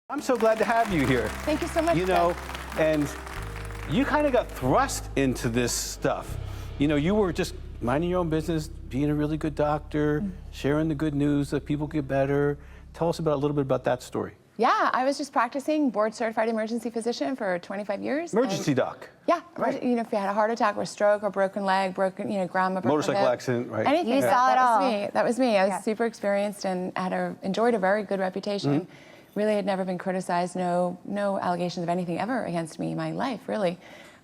I'm so glad to have you here. Thank you so much. You know, and you kind of got thrust into this stuff. You know, you were just minding your own business, being a really good doctor, sharing the good news that people get better. Tell us a little bit about that story. Yeah, I was just practicing board-certified emergency physician for 25 years. Emergency doc. Yeah, Right. You know, if you had a heart attack or a stroke or broken leg, grandma, broken Motorcycle hip, accident, right? anything. You saw it all. That was me. I was Yeah. super experienced and enjoyed a very good reputation. Really had never been criticized, no allegations of anything ever against me in my life, really.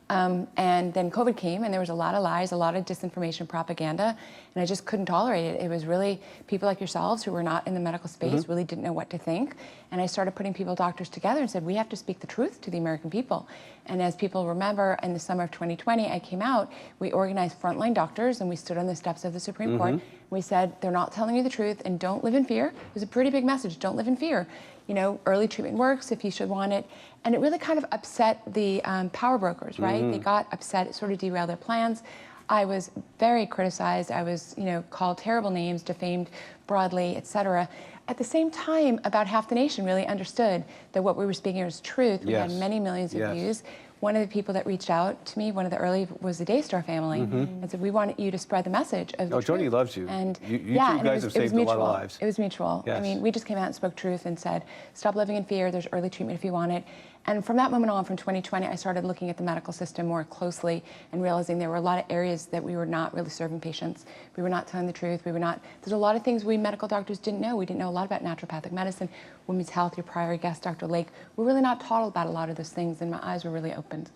And then COVID came and there was a lot of lies, a lot of disinformation, propaganda, and I just couldn't tolerate it. It was really people like yourselves who were not in the medical space, really didn't know what to think. And I started putting doctors together and said, we have to speak the truth to the American people. And as people remember, in the summer of 2020, I came out, we organized frontline doctors and we stood on the steps of the Supreme Court. We said, they're not telling you the truth and don't live in fear. It was a pretty big message, don't live in fear. You know, early treatment works if you should want it. And it really kind of upset the power brokers, right? They got upset, it sort of derailed their plans. I was very criticized. I was, called terrible names, defamed broadly, et cetera. At the same time, about half the nation really understood that what we were speaking was truth. We had many millions of views. One of the people that reached out to me, one of the early, was the DayStar family, and said, we want you to spread the message of the truth. Joni loves you. And you two guys have saved a lot of lives. It was mutual. Yes. I mean, we just came out and spoke truth and said, stop living in fear, there's early treatment if you want it. And from that moment on, from 2020, I started looking at the medical system more closely and realizing there were a lot of areas that we were not really serving patients. We were not telling the truth. There's a lot of things we medical doctors didn't know. We didn't know a lot about naturopathic medicine, women's health, your prior guest, Dr. Lake. We're really not taught about a lot of those things, and my eyes were really opened.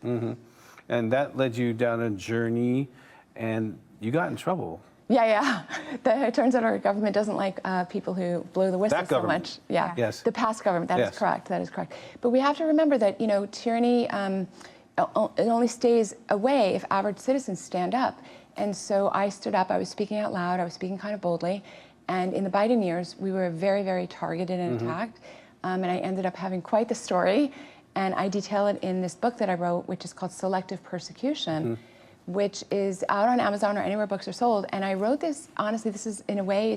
And that led you down a journey, and you got in trouble. Yeah. It turns out our government doesn't like people who blow the whistle so much. Yeah. Yes. The past government. That is correct. That is correct. But we have to remember that tyranny it only stays away if average citizens stand up. And so I stood up. I was speaking out loud. I was speaking kind of boldly. And in the Biden years, we were very, very targeted and attacked. And I ended up having quite the story. And I detail it in this book that I wrote, which is called Selective Persecution, which is out on Amazon or anywhere books are sold. And I wrote this, honestly, this is, in a way,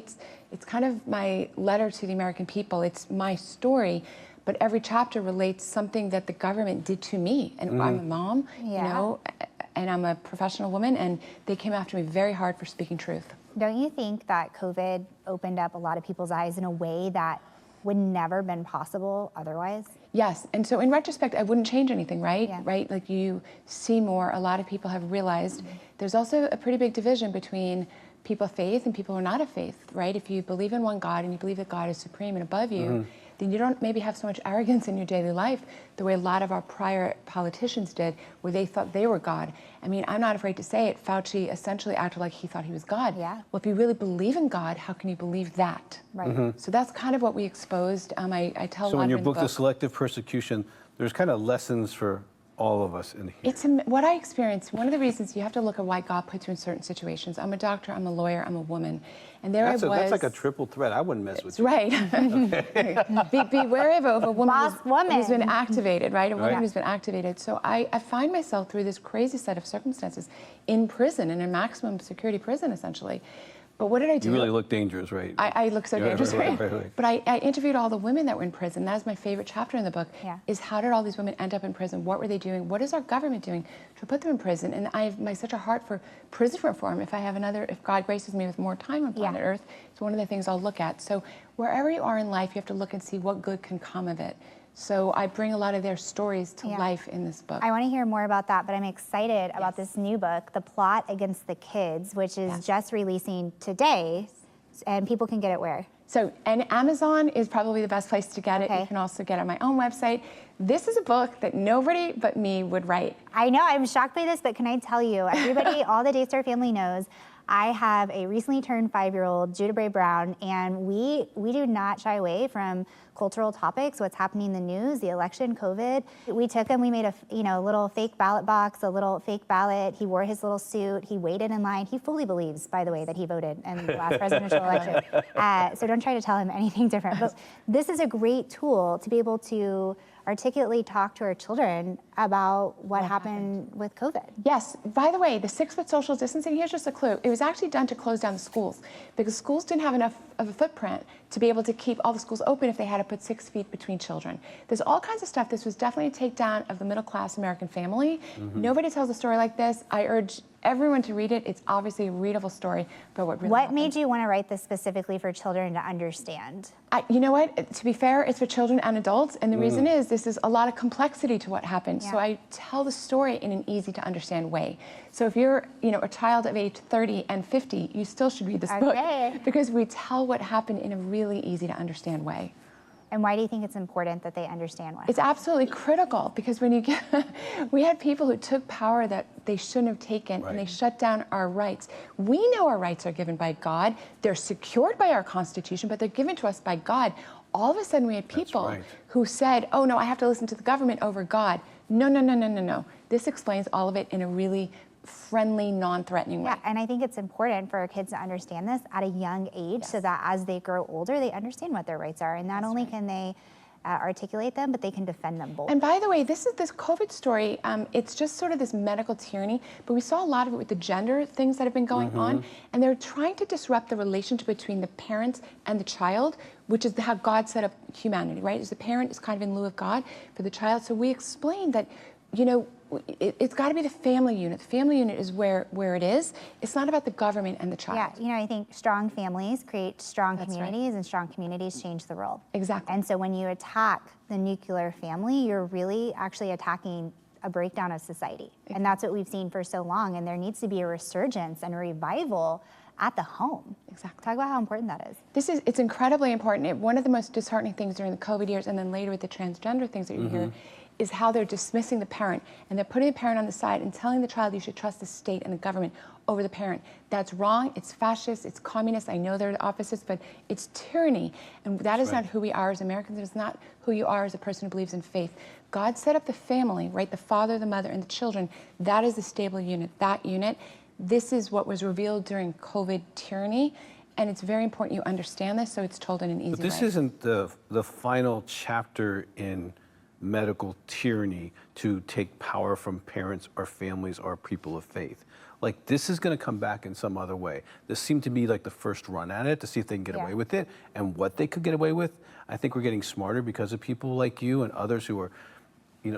it's kind of my letter to the American people. It's my story, but every chapter relates something that the government did to me. And I'm a mom, and I'm a professional woman, and they came after me very hard for speaking truth. Don't you think that COVID opened up a lot of people's eyes in a way that would never been possible otherwise? Yes, and so in retrospect, I wouldn't change anything, right? Yeah. Right, like you see more, a lot of people have realized there's also a pretty big division between people of faith and people who are not of faith, right? If you believe in one God and you believe that God is supreme and above you, then you don't maybe have so much arrogance in your daily life the way a lot of our prior politicians did, where they thought they were God. I mean, I'm not afraid to say it, Fauci essentially acted like he thought he was God. Yeah. Well, if you really believe in God, how can you believe that? Right. So that's kind of what we exposed. I tell a lot So in your the book, The Selective Persecution, there's kind of lessons for all of us in here. It's what I experienced. One of the reasons you have to look at why God puts you in certain situations. I'm a doctor, I'm a lawyer, I'm a woman. And there That's I was. that's like a triple threat. I wouldn't mess with you. Right. Be wary of a woman, who's been activated, right? A woman who's been activated. So I find myself through this crazy set of circumstances in prison, in a maximum security prison, essentially. But what did I do? You really look dangerous, right? I look so dangerous, right? Right. But I interviewed all the women that were in prison. That is my favorite chapter in the book, is how did all these women end up in prison? What were they doing? What is our government doing to put them in prison? And I have such a heart for prison reform. If God graces me with more time on planet Earth, it's one of the things I'll look at. So wherever you are in life, you have to look and see what good can come of it. So I bring a lot of their stories to life in this book. I want to hear more about that, but I'm excited about this new book, The Plot Against the Kids, which is just releasing today, and people can get it where? So, and Amazon is probably the best place to get it. You can also get it on my own website. This is a book that nobody but me would write. I know, I'm shocked by this, but can I tell you, everybody, all the DayStar family knows, I have a recently turned 5-year-old, Judah Bray Brown, and we do not shy away from cultural topics, what's happening in the news, the election, COVID. We took him, we made a little fake ballot box, a little fake ballot. He wore his little suit, he waited in line. He fully believes, by the way, that he voted in the last presidential election. So don't try to tell him anything different. But this is a great tool to be able to articulately talk to our children about what happened with COVID. Yes. By the way, the 6-foot social distancing, here's just a clue. It was actually done to close down the schools because schools didn't have enough of a footprint to be able to keep all the schools open if they had to put 6 feet between children. There's all kinds of stuff. This was definitely a takedown of the middle-class American family. Nobody tells a story like this. I urge everyone to read it. It's obviously a readable story about what really happened. made you want to write this specifically for children to understand? You know what? To be fair, it's for children and adults, and the reason is this is a lot of complexity to what happened. So I tell the story in an easy-to-understand way. So if you're, a child of age 30 and 50, you still should read this book because we tell what happened in a really easy-to-understand way. And why do you think it's important that they understand what It's absolutely critical because when you get, we had people who took power that they shouldn't have taken and they shut down our rights. We know our rights are given by God. They're secured by our Constitution, but they're given to us by God. All of a sudden we had people who said, oh no, I have to listen to the government over God. No, no, no, no, no, no. This explains all of it in a really friendly, non-threatening way. Yeah, and I think it's important for our kids to understand this at a young age so that as they grow older, they understand what their rights are. And not only can they articulate them, but they can defend them both. And by the way, this COVID story, it's just sort of this medical tyranny, but we saw a lot of it with the gender things that have been going on, and they're trying to disrupt the relationship between the parents and the child, which is how God set up humanity, right? As the parent is kind of in lieu of God for the child. So we explained that, it's got to be the family unit. The family unit is where it is. It's not about the government and the child. Yeah, I think strong families create strong communities, and strong communities change the world. Exactly. And so when you attack the nuclear family, you're really actually attacking a breakdown of society. And that's what we've seen for so long. And there needs to be a resurgence and a revival at the home. Exactly. Talk about how important that is. It's incredibly important. One of the most disheartening things during the COVID years, and then later with the transgender things that you hear, is how they're dismissing the parent, and they're putting the parent on the side and telling the child you should trust the state and the government over the parent. That's wrong, it's fascist, it's communist. I know they're opposites, but it's tyranny. And that is not who we are as Americans. It's not who you are as a person who believes in faith. God set up the family, right? The father, the mother, and the children. That is the stable unit, that unit. This is what was revealed during COVID tyranny. And it's very important you understand this so it's told in an easy way. But this isn't the final chapter in medical tyranny to take power from parents or families or people of faith. Like, this is going to come back in some other way. This seemed to be like the first run at it to see if they can get away with it and what they could get away with. I think we're getting smarter because of people like you and others who are,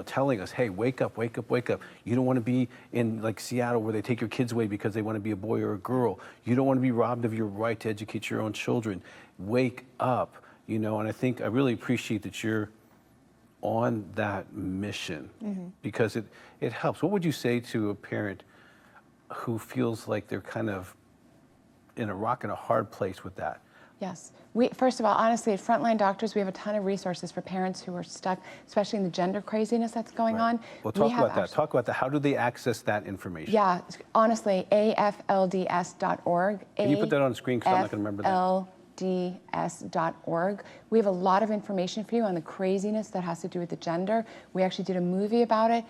telling us, hey, wake up, wake up, wake up. You don't want to be in like Seattle where they take your kids away because they want to be a boy or a girl. You don't want to be robbed of your right to educate your own children. Wake up, and I think I really appreciate that you're on that mission because it helps. What would you say to a parent who feels like they're kind of in a rock and a hard place with that? Yes. First of all, honestly, at Frontline Doctors, we have a ton of resources for parents who are stuck, especially in the gender craziness that's going on. Well, talk about that. Talk about that. How do they access that information? Yeah, honestly, aflds.org. Can you put that on the screen because I'm not going to remember that? ds.org. We have a lot of information for you on the craziness that has to do with the gender. We actually did a movie about it.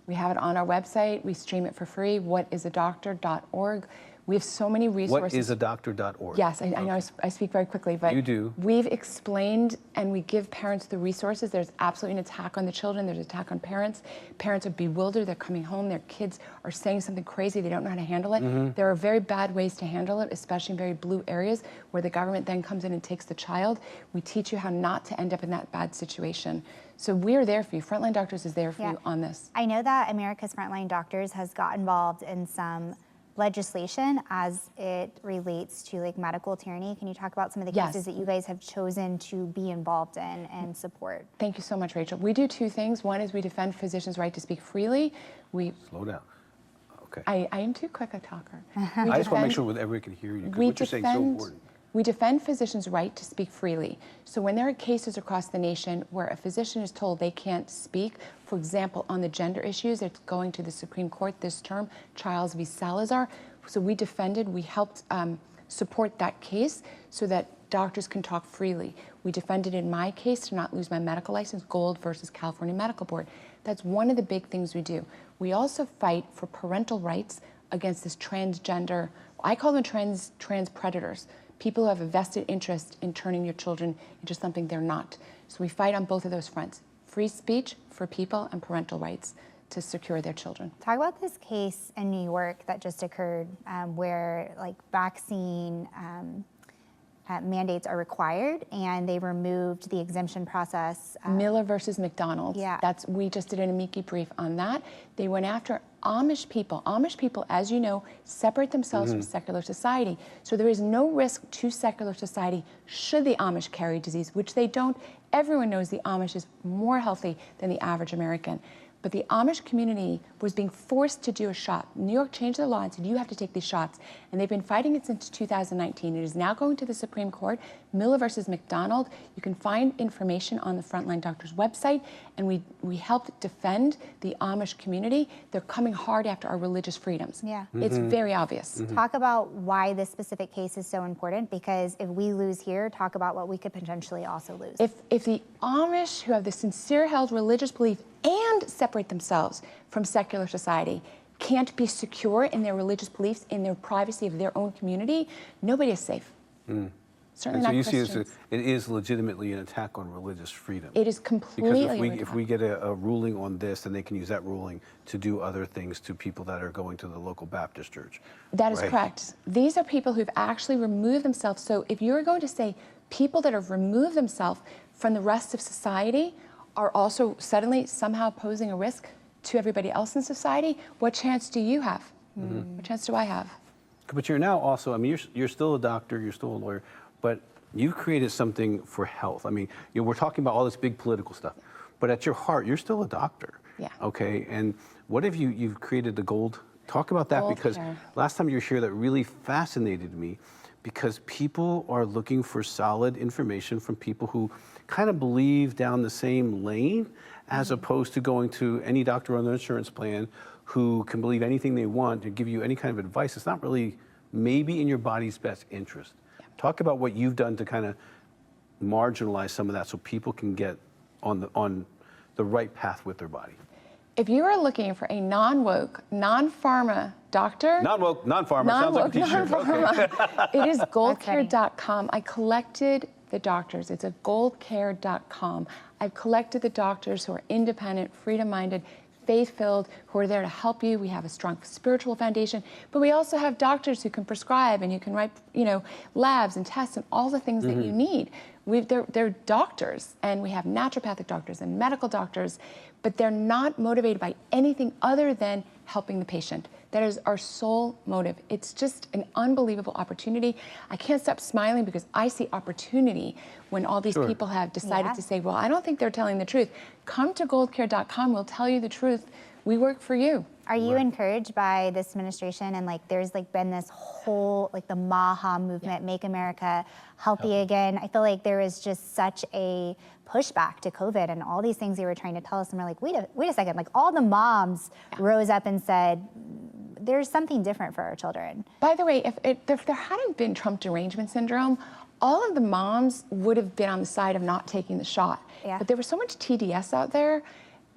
We have it on our website. We stream it for free, whatisadoctor.org. We have so many resources. Whatisadoctor.org. Yes, I know I speak very quickly, but you do. We've explained and we give parents the resources. There's absolutely an attack on the children. There's an attack on parents. Parents are bewildered. They're coming home. Their kids are saying something crazy. They don't know how to handle it. There are very bad ways to handle it, especially in very blue areas where the government then comes in and takes the child. We teach you how not to end up in that bad situation. So we're there for you. Frontline Doctors is there for you on this. I know that America's Frontline Doctors has got involved in some legislation as it relates to like medical tyranny. Can you talk about some of the cases that you guys have chosen to be involved in and support? Thank you so much, Rachel. We do two things. One is we defend physicians' right to speak freely. Slow down. Okay. I am too quick a talker. I just want to make sure everyone can hear you because what you're saying is so important. We defend physicians' right to speak freely. So when there are cases across the nation where a physician is told they can't speak, for example, on the gender issues, it's going to the Supreme Court this term, Childs v. Salazar. So we defended, we helped support that case so that doctors can talk freely. We defended in my case to not lose my medical license, Gold versus California Medical Board. That's one of the big things we do. We also fight for parental rights against this transgender, I call them trans predators. People who have a vested interest in turning your children into something they're not. So we fight on both of those fronts. Free speech for people and parental rights to secure their children. Talk about this case in New York that just occurred where like vaccine mandates are required, and they removed the exemption process. Miller versus McDonald's. Yeah. We just did an amici brief on that. They went after Amish people. Amish people, as you know, separate themselves from secular society. So there is no risk to secular society should the Amish carry disease, which they don't. Everyone knows the Amish is more healthy than the average American. But the Amish community was being forced to do a shot. New York changed the law and said, you have to take these shots. And they've been fighting it since 2019. It is now going to the Supreme Court, Miller versus McDonald. You can find information on the Frontline Doctors website. And we helped defend the Amish community. They're coming hard after our religious freedoms. Yeah. It's very obvious. Talk about why this specific case is so important, because if we lose here, talk about what we could potentially also lose. If the Amish, who have the sincere held religious belief and separate themselves from secular society, can't be secure in their religious beliefs, in their privacy of their own community, nobody is safe. Certainly And so not you see Christians. it is legitimately an attack on religious freedom. It is completely Because if we get a ruling on this, then they can use that ruling to do other things to people that are going to the local Baptist church. That is right? correct. These are people who've actually removed themselves. So if you're going to say people that have removed themselves from the rest of society are also suddenly somehow posing a risk to everybody else in society, what chance do you have? What chance do I have? But you're now also, I mean, you're still a doctor, you're still a lawyer, but you've created something for health. I mean, we're talking about all this big political stuff, but at your heart, you're still a doctor. Yeah. Okay, and what have you've created the gold? Talk about that, Gold because care. last time you were here, that really fascinated me, because people are looking for solid information from people who kind of believe down the same lane, as opposed to going to any doctor on their insurance plan who can believe anything they want to give you any kind of advice. It's not really maybe in your body's best interest. Talk about what you've done to kind of marginalize some of that so people can get on the right path with their body. If you are looking for a non-woke, non-pharma doctor, Non-woke, non-pharma, sounds like a t-shirt. non-pharma, it is goldcare.com. I collected the doctors. It's a goldcare.com. I've collected the doctors who are independent, freedom-minded, faith-filled, who are there to help you. We have a strong spiritual foundation, but we also have doctors who can prescribe, and you can write, labs and tests and all the things that you need. They're doctors, and we have naturopathic doctors and medical doctors, but they're not motivated by anything other than helping the patient. That is our sole motive. It's just an unbelievable opportunity. I can't stop smiling because I see opportunity when all these people have decided to say, well, I don't think they're telling the truth. Come to goldcare.com, we'll tell you the truth. We work for you. Are you encouraged by this administration? And there's been this whole the MAHA movement, Make America Healthy Again. I feel like there was just such a pushback to COVID and all these things they were trying to tell us. And we're like, wait a second. All the moms rose up and said, there's something different for our children. By the way, if there hadn't been Trump derangement syndrome, all of the moms would have been on the side of not taking the shot. Yeah. But there was so much TDS out there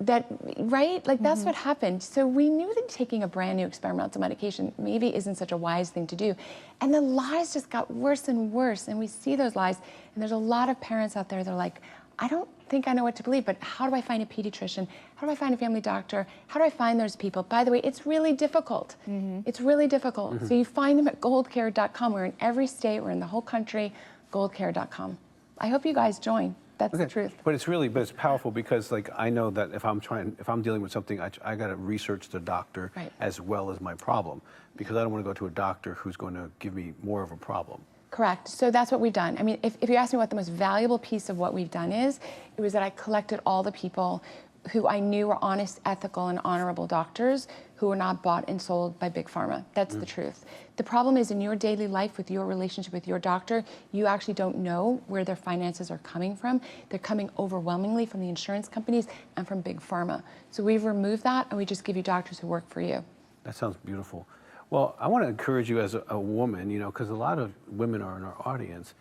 that, right? That's what happened. So we knew that taking a brand new experimental medication maybe isn't such a wise thing to do. And the lies just got worse and worse. And we see those lies. And there's a lot of parents out there that are like, I don't think I know what to believe, but how do I find a pediatrician? How do I find a family doctor? How do I find those people? By the way, it's really difficult. It's really difficult. So you find them at goldcare.com. We're in every state. We're in the whole country. Goldcare.com. I hope you guys join. That's the truth. But it's powerful because I know that if I'm dealing with something, I got to research the doctor as well as my problem, because I don't want to go to a doctor who's going to give me more of a problem. Correct. So that's what we've done. I mean, if you ask me what the most valuable piece of what we've done is, it was that I collected all the people who I knew were honest, ethical, and honorable doctors who were not bought and sold by Big Pharma. That's the truth. The problem is in your daily life with your relationship with your doctor, you actually don't know where their finances are coming from. They're coming overwhelmingly from the insurance companies and from Big Pharma. So we've removed that, and we just give you doctors who work for you. That sounds beautiful. Well, I want to encourage you as a woman, because a lot of women are in our audience.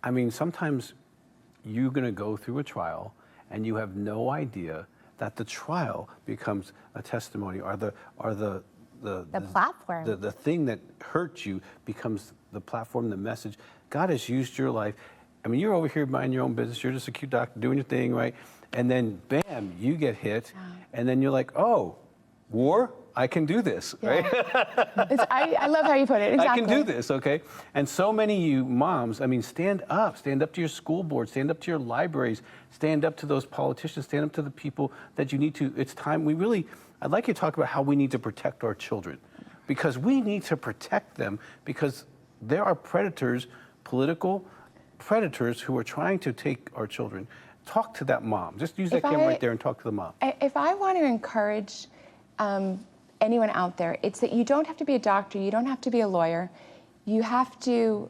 I mean, sometimes you're going to go through a trial and you have no idea that the trial becomes a testimony, or the platform. The thing that hurt you becomes the platform, the message. God has used your life. I mean, you're over here minding your own business. You're just a cute doctor doing your thing, right? And then, bam, you get hit. And then you're like, oh, war? I can do this, right? I love how you put it. Exactly. I can do this, okay? And so many of you moms, I mean, stand up to your school board, stand up to your libraries, stand up to those politicians, stand up to the people that you need to. It's time, I'd like you to talk about how we need to protect our children, because we need to protect them, because there are predators, political predators, who are trying to take our children. Talk to that mom. Just use that camera right there and talk to the mom. If I want to encourage anyone out there, it's that you don't have to be a doctor, you don't have to be a lawyer. You have to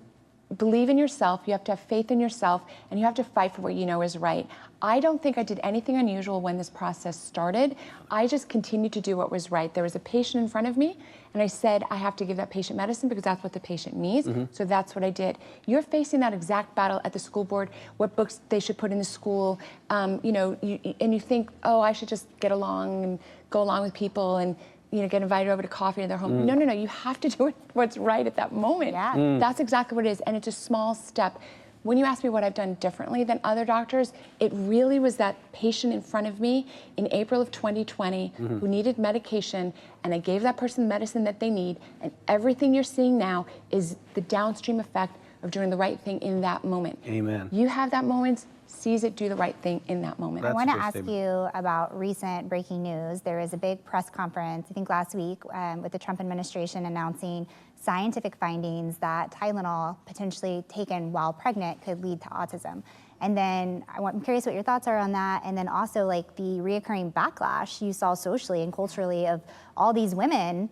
believe in yourself, you have to have faith in yourself, and you have to fight for what you know is right. I don't think I did anything unusual when this process started. I just continued to do what was right. There was a patient in front of me, and I said, I have to give that patient medicine because that's what the patient needs, so that's what I did. You're facing that exact battle at the school board, what books they should put in the school, and you think, oh, I should just get along and go along with people and get invited over to coffee in their home. No, you have to do what's right at that moment. Yeah. That's exactly what it is, and it's a small step. When you ask me what I've done differently than other doctors, it really was that patient in front of me in April of 2020 who needed medication, and I gave that person the medicine that they need, and everything you're seeing now is the downstream effect of doing the right thing in that moment. Amen. You have that moment, seize it, do the right thing in that moment. I want to ask you about recent breaking news. There was a big press conference, I think last week, with the Trump administration announcing scientific findings that Tylenol, potentially taken while pregnant, could lead to autism. And then I'm curious what your thoughts are on that. And then also like the reoccurring backlash you saw socially and culturally of all these women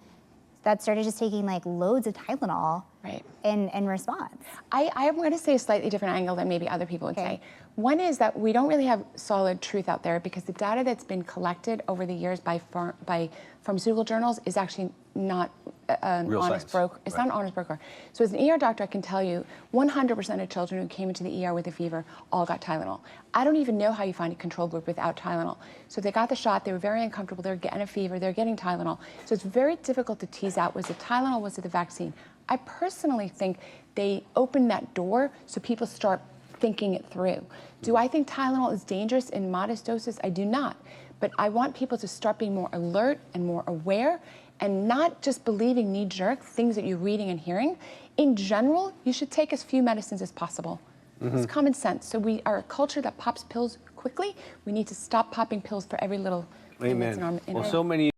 that started just taking like loads of Tylenol in response. I'm going to say a slightly different angle than maybe other people would say. One is that we don't really have solid truth out there because the data that's been collected over the years by pharmaceutical journals is actually not an honest broker. It's not an honest broker. So as an ER doctor, I can tell you 100% of children who came into the ER with a fever all got Tylenol. I don't even know how you find a control group without Tylenol. So they got the shot, they were very uncomfortable, they were getting a fever, they're getting Tylenol. So it's very difficult to tease out, was it Tylenol, was it the vaccine? I personally think they opened that door so people start thinking it through. Do I think Tylenol is dangerous in modest doses? I do not. But I want people to start being more alert and more aware and not just believing knee-jerk things that you're reading and hearing. In general, you should take as few medicines as possible. It's common sense. So we are a culture that pops pills quickly. We need to stop popping pills for every little thing that's in our Well, so many